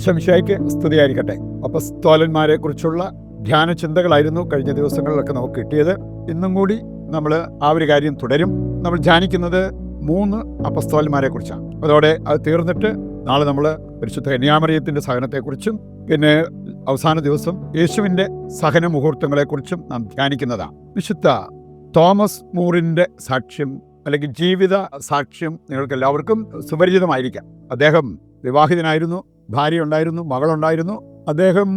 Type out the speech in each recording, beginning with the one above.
ശംശായിക്ക് സ്തുതിയായിരിക്കട്ടെ. അപ്പസ്തോലന്മാരെ കുറിച്ചുള്ള ധ്യാന ചിന്തകളായിരുന്നു കഴിഞ്ഞ ദിവസങ്ങളിലൊക്കെ നമുക്ക് കിട്ടിയത്. ഇന്നും കൂടി നമ്മൾ ആ ഒരു കാര്യം തുടരും. നമ്മൾ ധ്യാനിക്കുന്നത് 3 അപ്പസ്തോലന്മാരെ കുറിച്ചാണ്. അതോടെ അത് തീർന്നിട്ട് നാളെ നമ്മൾ പരിശുദ്ധ കന്യാമറിയത്തിൻ്റെ സഹനത്തെക്കുറിച്ചും പിന്നെ അവസാന ദിവസം യേശുവിൻ്റെ സഹന മുഹൂർത്തങ്ങളെക്കുറിച്ചും നാം ധ്യാനിക്കുന്നതാണ്. വിശുദ്ധ തോമസ് മൂറിൻ്റെ സാക്ഷ്യം അല്ലെങ്കിൽ ജീവിത സാക്ഷ്യം നിങ്ങൾക്ക് എല്ലാവർക്കും സുപരിചിതമായിരിക്കാം. അദ്ദേഹം വിവാഹിതനായിരുന്നു, ഭാര്യ ഉണ്ടായിരുന്നു, മകളുണ്ടായിരുന്നു. അദ്ദേഹം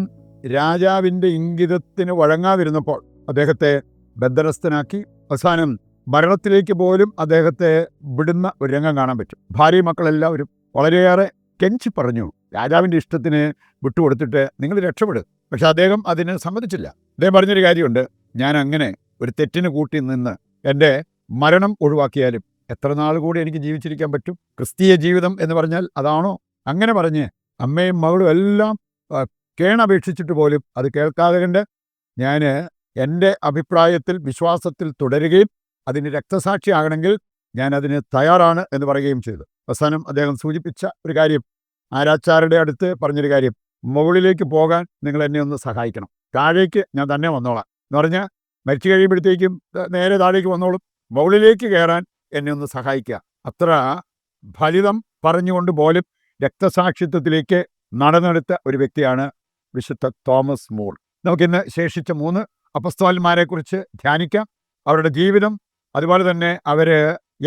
രാജാവിൻ്റെ ഇംഗിതത്തിന് വഴങ്ങാതിരുന്നപ്പോൾ അദ്ദേഹത്തെ ബന്ധനസ്ഥനാക്കി. അവസാനം മരണത്തിലേക്ക് പോലും അദ്ദേഹത്തെ വിടുന്ന ഒരു രംഗം കാണാൻ പറ്റും. ഭാര്യ മക്കളെല്ലാവരും വളരെയേറെ കെഞ്ചി പറഞ്ഞു, രാജാവിൻ്റെ ഇഷ്ടത്തിന് വിട്ടുകൊടുത്തിട്ട് നിങ്ങൾ രക്ഷപ്പെടും. പക്ഷെ അദ്ദേഹം അതിന് സമ്മതിച്ചില്ല. അദ്ദേഹം പറഞ്ഞൊരു കാര്യമുണ്ട്, ഞാൻ അങ്ങനെ ഒരു തെറ്റിന് കൂട്ടി നിന്ന് എൻ്റെ മരണം ഒഴിവാക്കിയാലും എത്ര നാൾ കൂടി എനിക്ക് ജീവിച്ചിരിക്കാൻ പറ്റും? ക്രിസ്തീയ ജീവിതം എന്ന് പറഞ്ഞാൽ അതാണോ? അങ്ങനെ പറഞ്ഞ് അമ്മയും മകളും എല്ലാം കേണപേക്ഷിച്ചിട്ട് പോലും അത് കേൾക്കാതെ കണ്ട് ഞാൻ എൻ്റെ അഭിപ്രായത്തിൽ വിശ്വാസത്തിൽ തുടരുകയും അതിന് രക്തസാക്ഷിയാകണമെങ്കിൽ ഞാൻ അതിന് തയ്യാറാണ് എന്ന് പറയുകയും ചെയ്തു. അവസാനം അദ്ദേഹം സൂചിപ്പിച്ച ഒരു കാര്യം, ആരാച്ചാരുടെ അടുത്ത് പറഞ്ഞൊരു കാര്യം, മുകളിലേക്ക് പോകാൻ നിങ്ങൾ എന്നെ ഒന്ന് സഹായിക്കണം, താഴേക്ക് ഞാൻ തന്നെ വന്നോളാം എന്ന് പറഞ്ഞാൽ മരിച്ചു കഴിയുമ്പോഴത്തേക്കും നേരെ താഴേക്ക് വന്നോളും, മുകളിലേക്ക് കയറാൻ എന്നെ ഒന്ന് സഹായിക്കുക. അത്ര ഫലിതം പറഞ്ഞുകൊണ്ട് പോലും രക്തസാക്ഷിത്വത്തിലേക്ക് നടന്നെടുത്ത ഒരു വ്യക്തിയാണ് വിശുദ്ധ തോമസ് മൂർ. നമുക്കിന്ന് ശേഷിച്ച 3 അപ്പസ്തോലന്മാരെ കുറിച്ച് ധ്യാനിക്കാം. അവരുടെ ജീവിതം, അതുപോലെ തന്നെ അവർ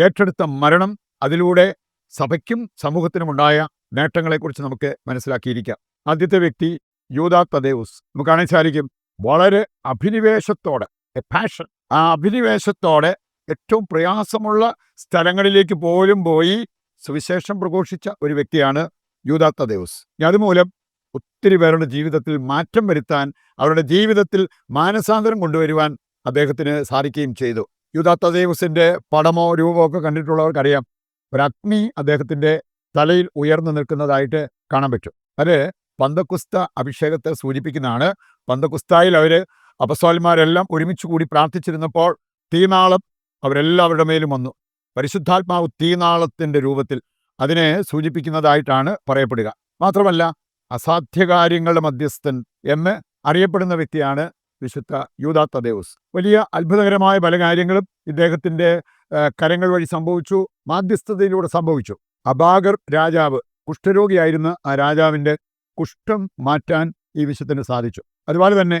ഏറ്റെടുത്ത മരണം, അതിലൂടെ സഭയ്ക്കും സമൂഹത്തിനുമുണ്ടായ നേട്ടങ്ങളെക്കുറിച്ച് നമുക്ക് മനസ്സിലാക്കിയിരിക്കാം. ആദ്യത്തെ വ്യക്തി യൂദാ തദ്ദേവുസ്. നമുക്ക് കാണാൻ സാധിക്കും, വളരെ അഭിനിവേശത്തോടെ, പാഷൻ, ആ അഭിനിവേശത്തോടെ ഏറ്റവും പ്രയാസമുള്ള സ്ഥലങ്ങളിലേക്ക് പോലും പോയി സുവിശേഷം പ്രഘോഷിച്ച ഒരു വ്യക്തിയാണ് യൂദാ തദ്ദേവുസ്. അതുമൂലം ഒത്തിരി പേരുടെ ജീവിതത്തിൽ മാറ്റം വരുത്താൻ, അവരുടെ ജീവിതത്തിൽ മാനസാന്തരം കൊണ്ടുവരുവാൻ അദ്ദേഹത്തിന് സാധിക്കുകയും ചെയ്തു. യൂദാ തദ്ദേവുസിൻ്റെ പടമോ രൂപമോ ഒക്കെ കണ്ടിട്ടുള്ളവർക്കറിയാം, ഒരഗ്നി അദ്ദേഹത്തിൻ്റെ തലയിൽ ഉയർന്നു നിൽക്കുന്നതായിട്ട് കാണാൻ പറ്റും. അത് പന്തക്കുസ്ത അഭിഷേകത്തെ സൂചിപ്പിക്കുന്നതാണ്. പന്തക്കുസ്തായിൽ അവർ അപ്പസ്തോലന്മാരെല്ലാം ഒരുമിച്ച് കൂടി പ്രാർത്ഥിച്ചിരുന്നപ്പോൾ തീനാളം അവരെല്ലാവരുടെ മേലും വന്നു. പരിശുദ്ധാത്മാവ് തീനാളത്തിൻ്റെ രൂപത്തിൽ അതിനെ സൂചിപ്പിക്കുന്നതായിട്ടാണ് പറയപ്പെടുക. മാത്രമല്ല, അസാധ്യകാര്യങ്ങളുടെ മധ്യസ്ഥൻ എന്ന് അറിയപ്പെടുന്ന വ്യക്തിയാണ് വിശുദ്ധ യൂദാ തദ്ദേവുസ്. വലിയ അത്ഭുതകരമായ പല കാര്യങ്ങളും ഇദ്ദേഹത്തിൻ്റെ കരങ്ങൾ വഴി സംഭവിച്ചു, മാധ്യസ്ഥതയിലൂടെ സംഭവിച്ചു. അബാഗർ രാജാവ് കുഷ്ഠരോഗിയായിരുന്ന ആ രാജാവിൻ്റെ കുഷ്ഠം മാറ്റാൻ ഈ വിശുദ്ധന് സാധിച്ചു. അതുപോലെ തന്നെ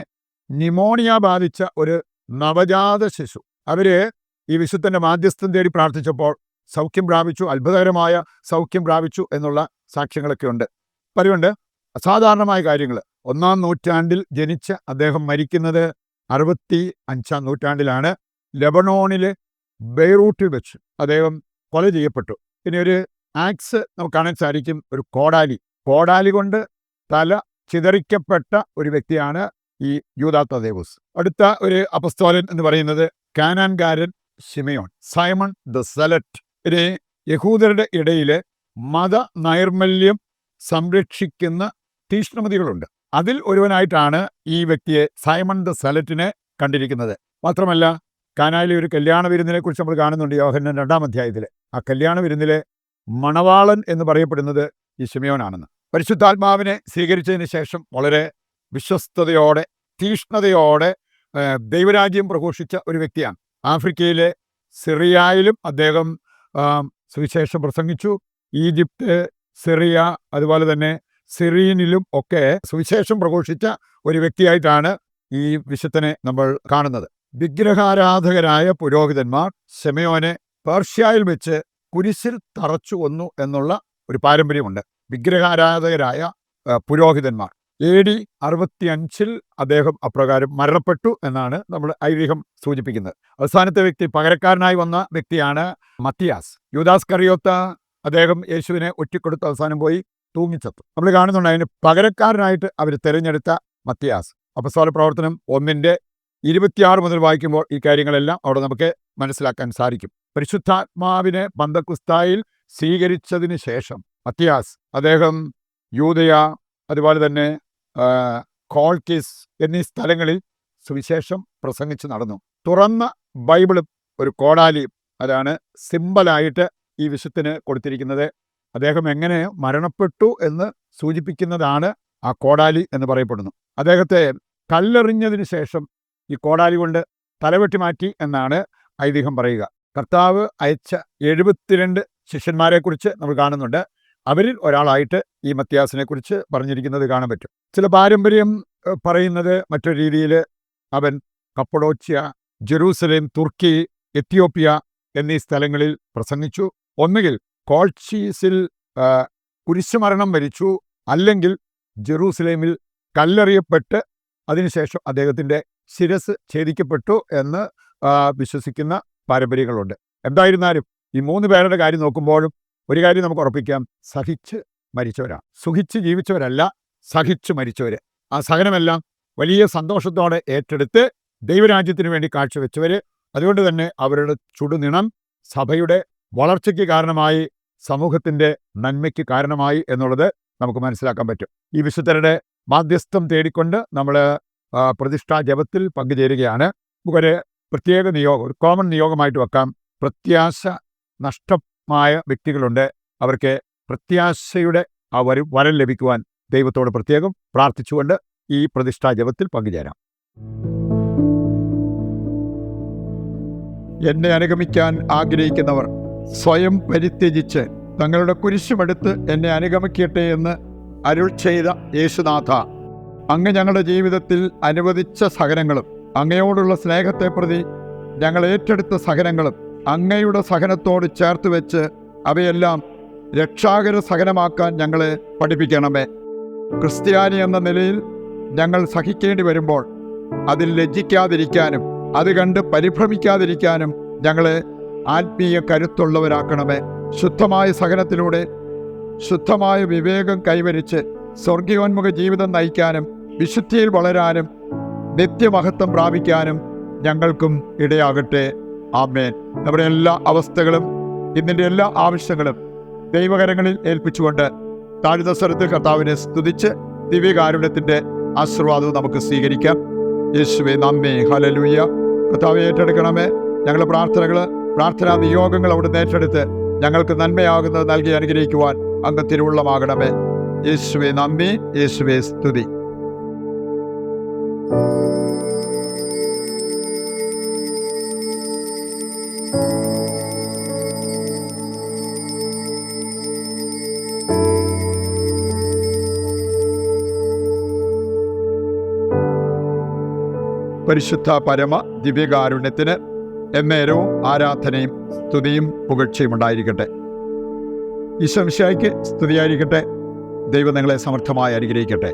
ന്യൂമോണിയ ബാധിച്ച ഒരു നവജാത ശിശു, അവര് ഈ വിശുദ്ധൻ്റെ മാധ്യസ്ഥം തേടി പ്രാർത്ഥിച്ചപ്പോൾ സൗഖ്യം പ്രാപിച്ചു, അത്ഭുതകരമായ സൗഖ്യം പ്രാപിച്ചു എന്നുള്ള സാക്ഷ്യങ്ങളൊക്കെ ഉണ്ട്. പറയുണ്ട് അസാധാരണമായ കാര്യങ്ങൾ. 1-ാം നൂറ്റാണ്ടിൽ ജനിച്ച അദ്ദേഹം മരിക്കുന്നത് 65-ാം നൂറ്റാണ്ടിലാണ്. ലെബനോണിലെ ബെയ്റൂട്ടിൽ വെച്ച് അദ്ദേഹം കൊല ചെയ്യപ്പെട്ടു. പിന്നെ ഒരു ആക്സ് നമുക്ക് കാണാൻ സാധിക്കും, ഒരു കോടാലി കൊണ്ട് തല ചിതറിക്കപ്പെട്ട ഒരു വ്യക്തിയാണ് ഈ യൂദാ തദ്ദേവുസ്. അടുത്ത ഒരു അപ്പസ്തോലൻ എന്ന് പറയുന്നത് കാനാൻകാരൻ ശിമയോൻ, സൈമൺ ദ സെലറ്റ്. ഇത് യഹൂദരുടെ ഇടയിൽ മത നൈർമല്യം സംരക്ഷിക്കുന്ന തീഷ്ണമതികളുണ്ട്. അതിൽ ഒരുവനായിട്ടാണ് ഈ വ്യക്തിയെ, സൈമൺ ദ സെലറ്റിനെ കണ്ടിരിക്കുന്നത്. മാത്രമല്ല, കാനായിലെ ഒരു കല്യാണ വിരുന്നിനെ കുറിച്ച് നമ്മൾ കാണുന്നുണ്ട് യോഹന്നാൻ 2-ാം അധ്യായത്തിൽ. ആ കല്യാണ വിരുന്നിലെ മണവാളൻ എന്ന് പറയപ്പെടുന്നത് ഈ ശിമയോനാണെന്ന്. പരിശുദ്ധാത്മാവിനെ സ്വീകരിച്ചതിന് ശേഷം വളരെ വിശ്വസ്തയോടെ, തീഷ്ണതയോടെ ദൈവരാജ്യം പ്രഘോഷിച്ച ഒരു വ്യക്തിയാണ്. ആഫ്രിക്കയിലെ സിറിയയിലും അദ്ദേഹം സുവിശേഷം പ്രസംഗിച്ചു. ഈജിപ്ത്, സിറിയ, അതുപോലെ തന്നെ സിറീനിലും ഒക്കെ സുവിശേഷം പ്രഘോഷിച്ച ഒരു വ്യക്തിയായിട്ടാണ് ഈ വിശുദ്ധനെ നമ്മൾ കാണുന്നത്. വിഗ്രഹാരാധകരായ പുരോഹിതന്മാർ ശിമയോനെ പേർഷ്യയിൽ വെച്ച് കുരിശിൽ തറച്ചു കൊന്നു എന്നുള്ള ഒരു പാരമ്പര്യമുണ്ട്. വിഗ്രഹാരാധകരായ പുരോഹിതന്മാർ. AD 65 അദ്ദേഹം അപ്രകാരം മരണപ്പെട്ടു എന്നാണ് നമ്മൾ ഐതിഹ്യം സൂചിപ്പിക്കുന്നത്. അവസാനത്തെ വ്യക്തി, പകരക്കാരനായി വന്ന വ്യക്തിയാണ് മത്തിയാസ്. യൂദാസ് കറിയോത്ത, അദ്ദേഹം യേശുവിനെ ഒറ്റിക്കൊടുത്ത് അവസാനം പോയി തൂങ്ങിച്ചത്തു. നമ്മൾ കാണുന്നുണ്ട് അതിന് പകരക്കാരനായിട്ട് അവർ തിരഞ്ഞെടുത്ത മത്തിയാസ്. അപ്പസ്തോല പ്രവർത്തനം 1-26 മുതൽ വായിക്കുമ്പോൾ ഈ കാര്യങ്ങളെല്ലാം അവിടെ നമുക്ക് മനസ്സിലാക്കാൻ സാധിക്കും. പരിശുദ്ധാത്മാവിനെ പന്തക്കുസ്തായിൽ സ്വീകരിച്ചതിന് ശേഷം മത്തിയാസ് അദ്ദേഹം യൂദയ, അതുപോലെ തന്നെ കോൾക്കിസ് എന്നീ സ്ഥലങ്ങളിൽ സുവിശേഷം പ്രസംഗിച്ച് നടന്നു. തുറന്ന ബൈബിളും ഒരു കോടാലിയും അതാണ് സിംബലായിട്ട് ഈ വിശുദ്ധന് കൊടുത്തിരിക്കുന്നത്. അദ്ദേഹം എങ്ങനെ മരണപ്പെട്ടു എന്ന് സൂചിപ്പിക്കുന്നതാണ് ആ കോടാലി എന്ന് പറയപ്പെടുന്നു. അദ്ദേഹത്തെ കല്ലെറിഞ്ഞതിന് ശേഷം ഈ കോടാലി കൊണ്ട് തലവെട്ടി മാറ്റി എന്നാണ് ഐതിഹ്യം പറയുക. കർത്താവ് അയച്ച 72 ശിഷ്യന്മാരെക്കുറിച്ച് നമ്മൾ കാണുന്നുണ്ട്. അവരിൽ ഒരാളായിട്ട് ഈ മത്തിയാസിനെ കുറിച്ച് പറഞ്ഞിരിക്കുന്നത് കാണാൻ പറ്റും. ചില പാരമ്പര്യം പറയുന്നത് മറ്റൊരു രീതിയിൽ അവൻ കപ്പഡോക്യ, ജെറൂസലേം, തുർക്കി, എത്യോപ്യ എന്നീ സ്ഥലങ്ങളിൽ പ്രസംഗിച്ചു. ഒന്നുകിൽ കോൾച്ചീസിൽ കുരിശുമരണം വരിച്ചു, അല്ലെങ്കിൽ ജെറൂസലേമിൽ കല്ലെറിയപ്പെട്ട് അതിനുശേഷം അദ്ദേഹത്തിൻ്റെ ശിരസ് ഛേദിക്കപ്പെട്ടു എന്ന് വിശ്വസിക്കുന്ന പാരമ്പര്യങ്ങളുണ്ട്. എന്തായിരുന്നാലും ഈ 3 പേരുടെ കാര്യം നോക്കുമ്പോഴും ഒരു കാര്യം നമുക്ക് ഉറപ്പിക്കാം: സഹിച്ച് മരിച്ചവരാണ്. സുഖിച്ച് ജീവിച്ചവരല്ല, സഹിച്ച് മരിച്ചവർ. ആ സഹനമെല്ലാം വലിയ സന്തോഷത്തോടെ ഏറ്റെടുത്ത് ദൈവരാജ്യത്തിന് വേണ്ടി കാഴ്ചവെച്ചവർ. അതുകൊണ്ട് തന്നെ അവരുടെ ചുടുനിണം സഭയുടെ വളർച്ചയ്ക്ക് കാരണമായി, സമൂഹത്തിൻ്റെ നന്മയ്ക്ക് കാരണമായി എന്നുള്ളത് നമുക്ക് മനസ്സിലാക്കാൻ പറ്റും. ഈ വിശുദ്ധരുടെ മാധ്യസ്ഥം തേടിക്കൊണ്ട് നമ്മൾ പ്രതിഷ്ഠാ ജപത്തിൽ പങ്കുചേരുകയാണ്. നമുക്കൊരു പ്രത്യേക നിയോഗം, ഒരു കോമൺ നിയോഗമായിട്ട് വെക്കാം. പ്രത്യാശ നഷ്ടമായ വ്യക്തികളുണ്ട്. അവർക്ക് പ്രത്യാശയുടെ ആ വരം ലഭിക്കുവാൻ ദൈവത്തോട് പ്രത്യേകം പ്രാർത്ഥിച്ചുകൊണ്ട് ഈ പ്രതിഷ്ഠാ ജപത്തിൽ പങ്കുചേരാം. എന്നെ അനുഗമിക്കാൻ ആഗ്രഹിക്കുന്നവർ സ്വയം പരിത്യജിച്ച് തങ്ങളുടെ കുരിശുമെടുത്ത് എന്നെ അനുഗമിക്കട്ടെ എന്ന് അരുൾ ചെയ്ത യേശുനാഥ, അങ്ങ് ഞങ്ങളുടെ ജീവിതത്തിൽ അനുവദിച്ച സഹനങ്ങളും അങ്ങയോടുള്ള സ്നേഹത്തെ പ്രതി ഞങ്ങൾ ഏറ്റെടുത്ത സഹനങ്ങളും അങ്ങയുടെ സഹനത്തോട് ചേർത്ത് വെച്ച് അവയെല്ലാം രക്ഷാകര സഹനമാക്കാൻ ഞങ്ങളെ പഠിപ്പിക്കണമേ. ക്രിസ്ത്യാനി എന്ന നിലയിൽ ഞങ്ങൾ സഹിക്കേണ്ടി വരുമ്പോൾ അതിൽ ലജ്ജിക്കാതിരിക്കാനും അത് കണ്ട് പരിഭ്രമിക്കാതിരിക്കാനും ഞങ്ങളെ ആത്മീയ കരുത്തുള്ളവരാക്കണമേ. ശുദ്ധമായ സഹനത്തിലൂടെ ശുദ്ധമായ വിവേകം കൈവരിച്ച് സ്വർഗീയോന്മുഖ ജീവിതം നയിക്കാനും വിശുദ്ധിയിൽ വളരാനും നിത്യമഹത്വം പ്രാപിക്കാനും ഞങ്ങൾക്കും ഇടയാകട്ടെ. ആമേൻ. നമ്മുടെ എല്ലാ അവസ്ഥകളും ഇതിൻ്റെ എല്ലാ ആവശ്യങ്ങളും ദൈവകരങ്ങളിൽ ഏൽപ്പിച്ചുകൊണ്ട് താഴ്ന്ന സ്വരത്തിൽ കർത്താവിനെ സ്തുതിച്ച് ദിവ്യകാരുണ്യത്തിൻ്റെ ആശീർവാദവും നമുക്ക് സ്വീകരിക്കാം. യേശുവേ നന്ദി, ഹല്ലേലൂയ. കർത്താവെ ഏറ്റെടുക്കണമേ. ഞങ്ങളുടെ പ്രാർത്ഥനാ നിയോഗങ്ങൾ അവിടുന്ന് ഏറ്റെടുത്ത് ഞങ്ങൾക്ക് നന്മയാകുന്നത് നൽകി അനുഗ്രഹിക്കുവാൻ അങ്ങ് തിരുവുള്ളമാകണമേ. യേശുവേ നന്ദി, യേശുവേ സ്തുതി. പരിശുദ്ധ പരമ ദിവ്യകാരുണ്യത്തിന് എന്നേരവും ആരാധനയും സ്തുതിയും പുകഴ്ചയും ഉണ്ടായിരിക്കട്ടെ. ഈശോ മിശിഹായ്ക്ക് സ്തുതിയായിരിക്കട്ടെ. ദൈവം നിങ്ങളെ സമർത്ഥമായി അനുഗ്രഹിക്കട്ടെ.